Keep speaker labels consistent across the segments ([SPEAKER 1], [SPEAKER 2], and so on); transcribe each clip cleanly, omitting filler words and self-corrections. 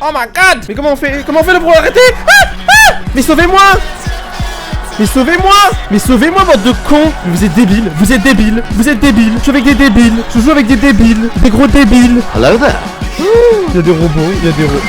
[SPEAKER 1] Oh my god! Mais comment on fait pour l'arrêter? Mais sauvez-moi! Mais sauvez-moi! Mais sauvez-moi, bande de cons! Mais vous êtes débiles, vous êtes débiles, vous êtes débiles. Je joue avec des débiles, je joue avec des débiles, des gros débiles.
[SPEAKER 2] Hello there.
[SPEAKER 1] Il y a des robots, il y a des robots.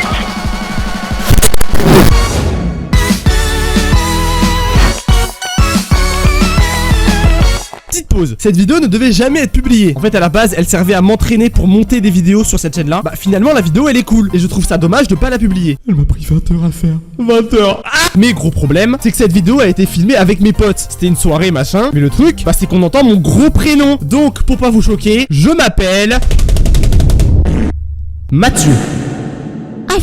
[SPEAKER 1] Petite pause, cette vidéo ne devait jamais être publiée. En fait à la base elle servait à m'entraîner pour monter des vidéos sur cette chaîne là. Bah finalement la vidéo elle est cool et je trouve ça dommage de pas la publier. Elle m'a pris 20 heures à faire. 20 heures. Mais gros problème c'est que cette vidéo a été filmée avec mes potes. C'était une soirée machin. Mais le truc bah c'est qu'on entend mon gros prénom. Donc pour pas vous choquer, je m'appelle Mathieu.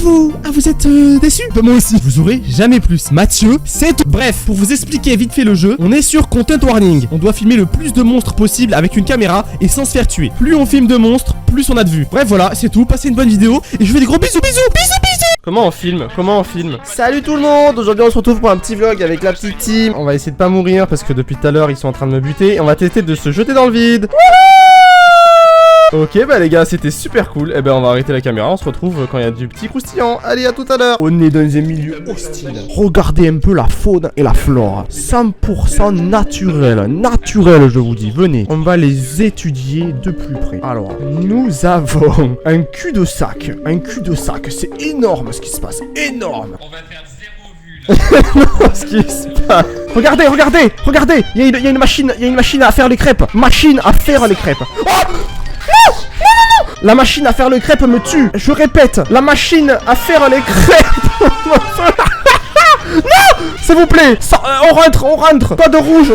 [SPEAKER 1] Vous êtes déçus? Moi aussi. Vous aurez jamais plus. Mathieu, c'est tout. Bref, pour vous expliquer vite fait le jeu, on est sur Content Warning. On doit filmer le plus de monstres possible avec une caméra et sans se faire tuer. Plus on filme de monstres, plus on a de vues. Bref, voilà, c'est tout. Passez une bonne vidéo et je vous fais des gros bisous. Comment on filme? Salut tout le monde. Aujourd'hui on se retrouve pour un petit vlog avec la petite team. On va essayer de pas mourir parce que depuis tout à l'heure ils sont en train de me buter. Et on va tester de se jeter dans le vide. Ok bah les gars c'était super cool. Eh ben on va arrêter la caméra, on se retrouve quand il y a du petit croustillant. Allez à tout à l'heure. On est dans un milieu hostile. Regardez un peu la faune et la flore. 100% naturel. Naturel je vous dis, venez. On va les étudier de plus près. Alors nous avons un cul de sac. C'est énorme ce qui se passe. Énorme.
[SPEAKER 3] On va faire 0 vues.
[SPEAKER 1] Non, ce qui se passe. Regardez. Il y a une machine à faire les crêpes. Oh la machine à faire les crêpes me tue. Je répète, la machine à faire les crêpes. Non, s'il vous plaît. On rentre. Code rouge.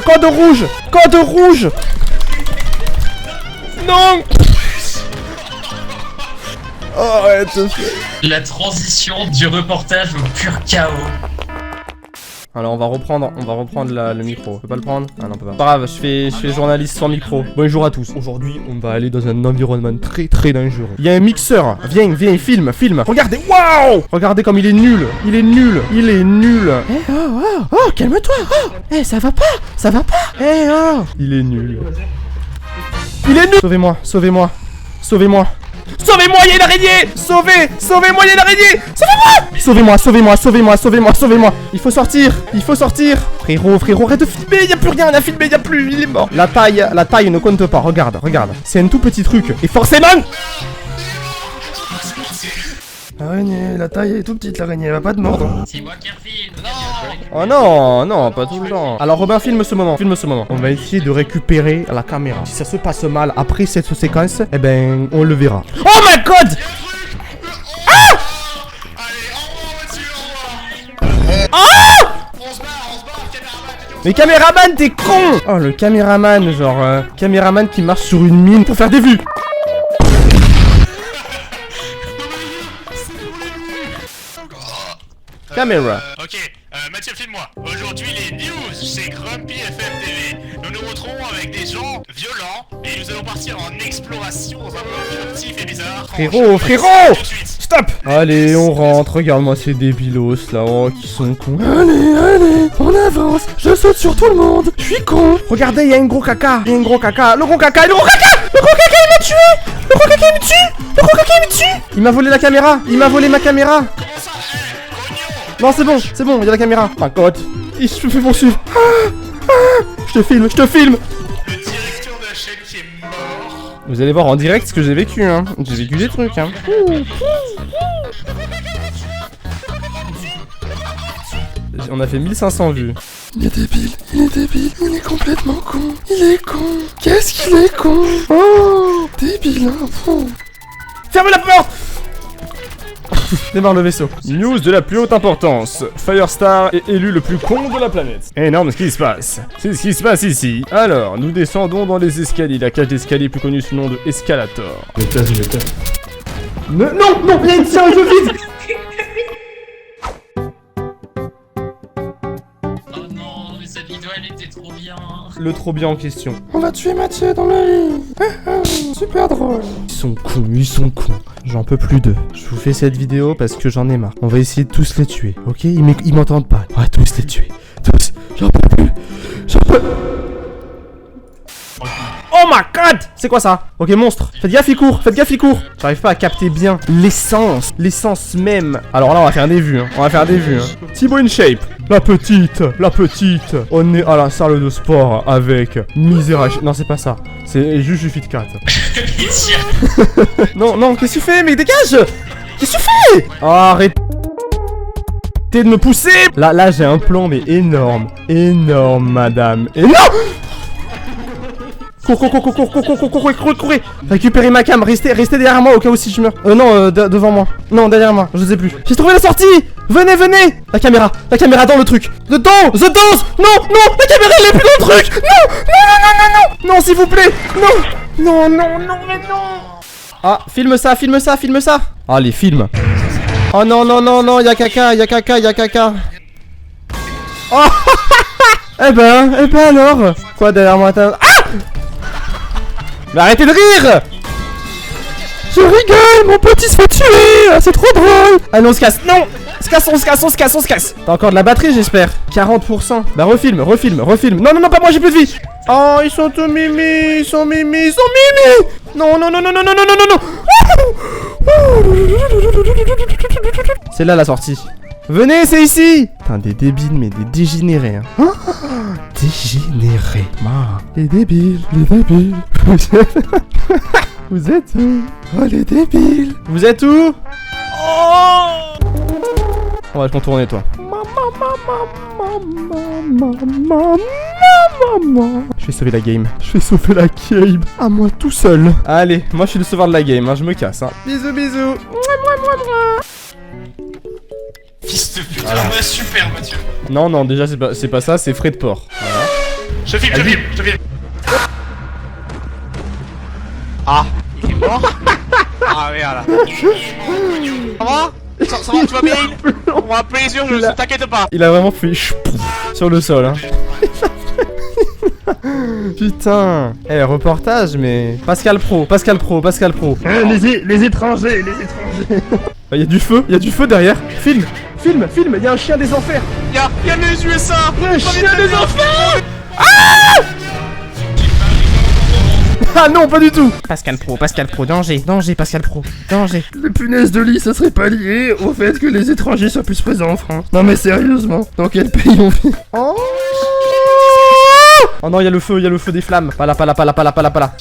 [SPEAKER 1] Non. Oh, arrête.
[SPEAKER 3] La transition du reportage au pur chaos.
[SPEAKER 1] Alors on va reprendre le micro. On peut pas le prendre? Ah non on peut pas. Pas grave, je fais journaliste sans micro. Bonjour à tous. Aujourd'hui on va aller dans un environnement très dangereux. Il y a un mixeur. Viens, filme. Regardez, waouh. Regardez comme il est nul. Oh, calme-toi. Oh, ça va pas. Il est nul. Sauvez-moi, il y a une araignée. Sauvez-moi, il y a une araignée. Sauvez-moi. Il faut sortir. Frérot, arrête de filmer, il y a plus rien à filmer, il est mort. La taille ne compte pas, regarde. C'est un tout petit truc. Et forcément l'araignée, la taille est tout petite, l'araignée, elle va pas te mordre.
[SPEAKER 3] C'est moi qui refile.
[SPEAKER 1] Oh non, pas tout le temps. Alors Robin, filme ce moment. On va essayer de récupérer la caméra. Si ça se passe mal après cette séquence, eh ben, on le verra. Oh my god! Mais caméraman, t'es con! Oh, le caméraman, genre, caméraman qui marche sur une mine pour faire des vues. Caméra.
[SPEAKER 4] Ok, Mathieu, filme-moi. Aujourd'hui, les news chez Grumpy FM TV. Nous nous retrouvons avec des gens violents et nous allons partir en exploration dans un monde furtif et bizarre.
[SPEAKER 1] Frérot!
[SPEAKER 4] Tout de suite.
[SPEAKER 1] Stop! Allez, on rentre. Regarde-moi ces débilos là. Oh, qui sont cons. Allez, on avance. Je saute sur tout le monde. Je suis con. Regardez, il y a un gros caca. Le gros caca, il m'a tué. Il m'a volé la caméra.
[SPEAKER 4] Comment ça, cognon?
[SPEAKER 1] Non, c'est bon, il y a la caméra. Ma cote. Je me fais poursuivre. Je te filme.
[SPEAKER 4] Le directeur de la chaîne qui est mort.
[SPEAKER 1] Vous allez voir en direct ce que j'ai vécu, hein. J'ai vécu des trucs, hein. On a fait 1500 vues. Il est débile, il est complètement con. Il est con. Qu'est-ce qu'il est con? Oh, débile, hein. Fermez la porte. Démarre le vaisseau. News de la plus haute importance. Firestar est élu le plus con de la planète. Énorme ce qui se passe. C'est ce qui se passe ici. Alors, nous descendons dans les escaliers. La cage d'escalier plus connue sous le nom de Escalator. Non, il y a une serre vide.
[SPEAKER 3] Oh non, mais cette vidéo elle était trop bien.
[SPEAKER 1] Le trop bien en question. On va tuer Mathieu dans le lit. Super drôle. Ils sont cons. J'en peux plus d'eux. Je vous fais cette vidéo parce que j'en ai marre. On va essayer de tous les tuer, ok? Ils m'entendent pas. On va tous les tuer. Tous. J'en peux plus. Oh my god! C'est quoi ça? Ok, monstre. Faites gaffe, il court. Faites gaffe, il court. J'arrive pas à capter bien l'essence. L'essence même. Alors là, on va faire des vues. Hein. On va faire des vues. Hein. Thibaut in shape. La petite. La petite. On est à la salle de sport avec Misérach. Non, c'est pas ça. C'est juste Fit 4. Non, non, qu'est-ce que tu fais? Mais dégage! Qu'est-ce que tu fais? Oh, arrête de me pousser. Là, j'ai un plan, mais énorme. Énorme, madame. Énorme. Courez. Récupérez ma cam, restez derrière moi au cas où si je meurs. Non, devant moi. Non, derrière moi, je sais plus. J'ai trouvé la sortie. Venez. La caméra dans le truc. Dedans. Non, la caméra elle est plus dans le truc. Non, s'il vous plaît. Non, mais non. Ah, filme ça. Allez, filme. Oh non, y'a caca. Oh. Eh ben alors. Quoi derrière moi? Ah! Mais arrêtez de rire! Je rigole, mon petit se fait tuer! C'est trop drôle! Allez, on se casse! Non! On se casse! T'as encore de la batterie, j'espère? 40%. Bah, refilme! Non, pas moi, j'ai plus de vie! Oh, ils sont tous mimi! Non! C'est là la sortie. Venez, c'est ici! Putain, des débiles, mais des dégénérés, hein. Dégénérés. Les débiles. Vous êtes où? Oh, les débiles. Vous êtes où? Oh! On va te contourner, toi. Je vais sauver la game. À moi tout seul. Allez, moi je suis le sauveur de la game, hein. Je me casse, hein. Bisous.
[SPEAKER 4] Fils de putain, voilà. Super Mathieu.
[SPEAKER 1] Non, déjà c'est pas ça, c'est frais de port. Voilà.
[SPEAKER 4] Je filme. Ah, il est mort. Ah merde. Ça va, tu vas bien? On va appeler les urgences, t'inquiète pas.
[SPEAKER 1] Il a vraiment fait sur le sol, hein. Putain. Reportage, mais... Pascal Pro.
[SPEAKER 2] Les étrangers.
[SPEAKER 1] Y'a du feu derrière. Filme, y'a un chien des enfers.
[SPEAKER 4] Y'a les USA.
[SPEAKER 1] Un chien des enfers. Ah non, pas du tout. Pascal Pro, danger, Pascal Pro, danger.
[SPEAKER 2] Les punaises de lit, ça serait pas lié au fait que les étrangers soient plus présents en France. Non mais sérieusement, dans quel pays on vit?
[SPEAKER 1] Oh non, y'a le feu des flammes. Pas là.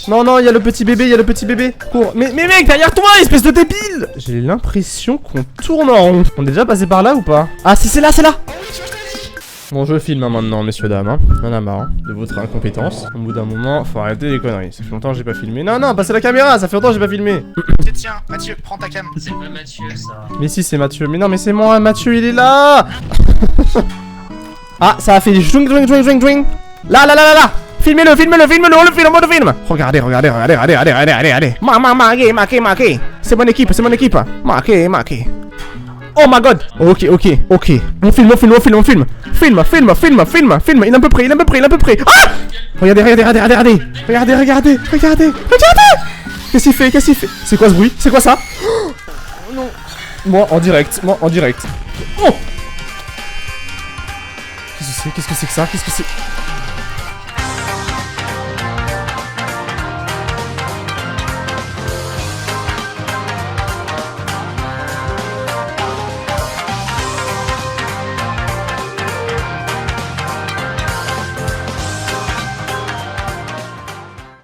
[SPEAKER 1] Non, y'a le petit bébé, Cours. Mais mec, derrière toi, espèce de débile. J'ai l'impression qu'on tourne en rond. On est déjà passé par là ou pas? Ah si, c'est là. Bon, je filme hein, maintenant, messieurs, dames. Hein. Y'en a marre de votre incompétence. Au bout d'un moment, faut arrêter les conneries. Ça fait longtemps que j'ai pas filmé. Non, passez la caméra, ça fait longtemps que j'ai pas filmé.
[SPEAKER 4] Tiens, Mathieu, prends ta cam.
[SPEAKER 3] C'est pas Mathieu, ça.
[SPEAKER 1] Mais si, c'est Mathieu. Mais non, mais c'est moi, Mathieu, il est là. Ah, ça a fait jouing. Là. Filmez-le, on le filme. Regardez. Marqué. C'est mon équipe. Marqué. Oh my god. Ok. On filme. Filme. Il est à peu près. Ah! Regardez. Qu'est-ce qu'il fait? C'est quoi ce bruit? C'est quoi ça? Oh non. Moi en direct. Oh! Qu'est-ce que c'est que ça?